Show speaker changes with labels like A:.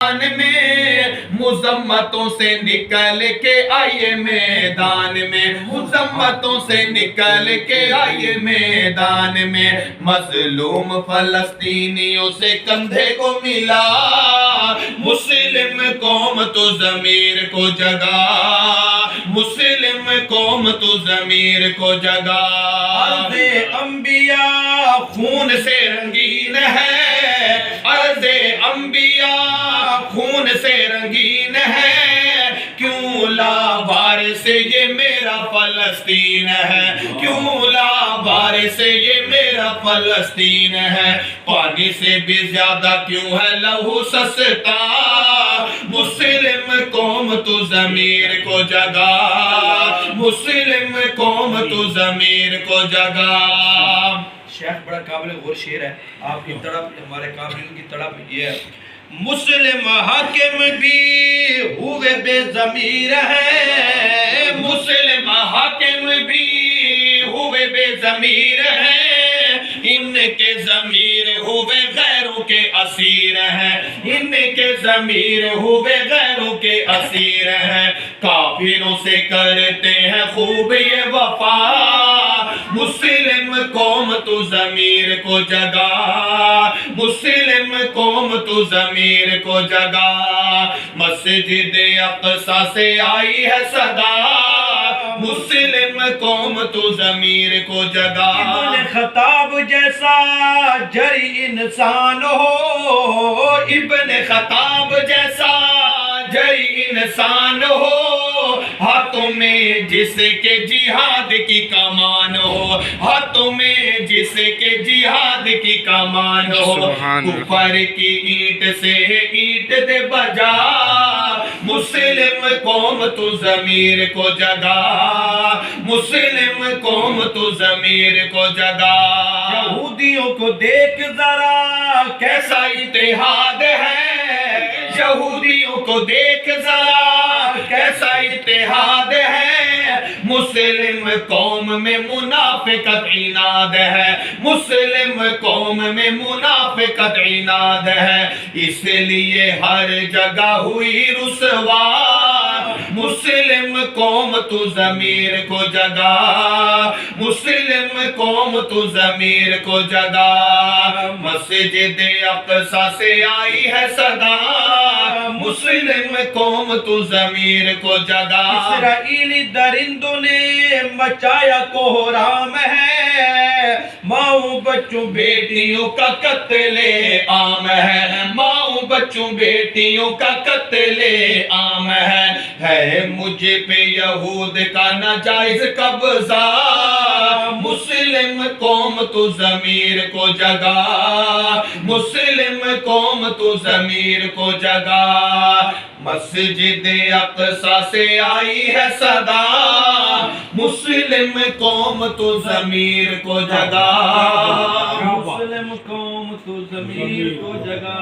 A: میں مذمتوں سے نکل کے آئیے میدان میں، مذمتوں سے نکل کے آئیے میدان میں، مظلوم فلسطینیوں سے کندھے کو ملا، مسلم قوم تو ضمیر کو جگا، مسلم قوم تو ضمیر کو جگا۔ ارض انبیاء خون سے رنگین ہے، ارض انبیاء خون سے رنگین ہے، کیوں لاوار سے یہ میرا فلسطین ہے، کیوں لاوار سے یہ میرا فلسطین ہے، پانی سے بھی زیادہ کیوں ہے لہو سستا، مسلم قوم تو ضمیر کو جگا، مسلم قوم تو ضمیر کو جگا۔
B: شیخ بڑا قابل غور شعر ہے، آپ کی طرف ہمارے قابلین کی طرف یہ ہے، مسلم حاکم بھی ہوئے بے ضمیر ہیں،
A: مسلم حاکم بھی ہوئے بے ضمیر ہیں، ان کے ضمیر ہوئے غیروں کے اسیر ہیں، ان کے ضمیر ہوئے غیروں کے اسیر ہیں، کافروں سے کرتے ہیں خوب یہ وفا، مسلم قوم تو ضمیر کو جگا، مسلم قوم تو ضمیر کو جگا۔ مسجد اقصی سے آئی ہے صدا، مسلم قوم تو ضمیر کو جگا۔
B: ابن خطاب جیسا جری انسان ہو،
A: ابن خطاب جیسا جری انسان ہو، ہاتھوں میں جس کے جہاد کی کمان ہو، ہاتھوں میں جس کے جہاد کی کمان ہو، کفر کی اینٹ سے اینٹ دے بجا، مسلم قوم تو ضمیر کو جگا، مسلم قوم تو ضمیر کو جگا۔
B: یہودیوں کو دیکھ ذرا
A: کیسا اتحاد ہے، یہودیوں کو دیکھ ذرا کیسا اتحاد ہے، مسلم قوم میں منافقت عناد ہے، مسلم قوم میں منافقت عناد ہے، اس لیے ہر جگہ ہوئی رسوا، مسلم قوم تو ضمیر کو جگا، مسلم قوم تو ضمیر کو جگا۔ مسجد اقصی سے آئی ہے صدا، مسلم قوم تو ضمیر کو جگا۔
B: اسرائیلی درندوں نے مچایا کوہرام ہے، ماؤں بچوں
A: بیٹیوں کا قتل عام ہے، ماؤں بچوں بیٹیوں کا قتل عام ہے مجھ پہ یہود کا ناجائز قبضہ، مسلم قوم تو ضمیر کو جگا، مسلم قوم تو ضمیر کو جگا۔ مسجد اقصی سے آئی ہے صدا، مسلم قوم تو ضمیر کو جگا،
B: مسلم قوم تو ضمیر کو جگا۔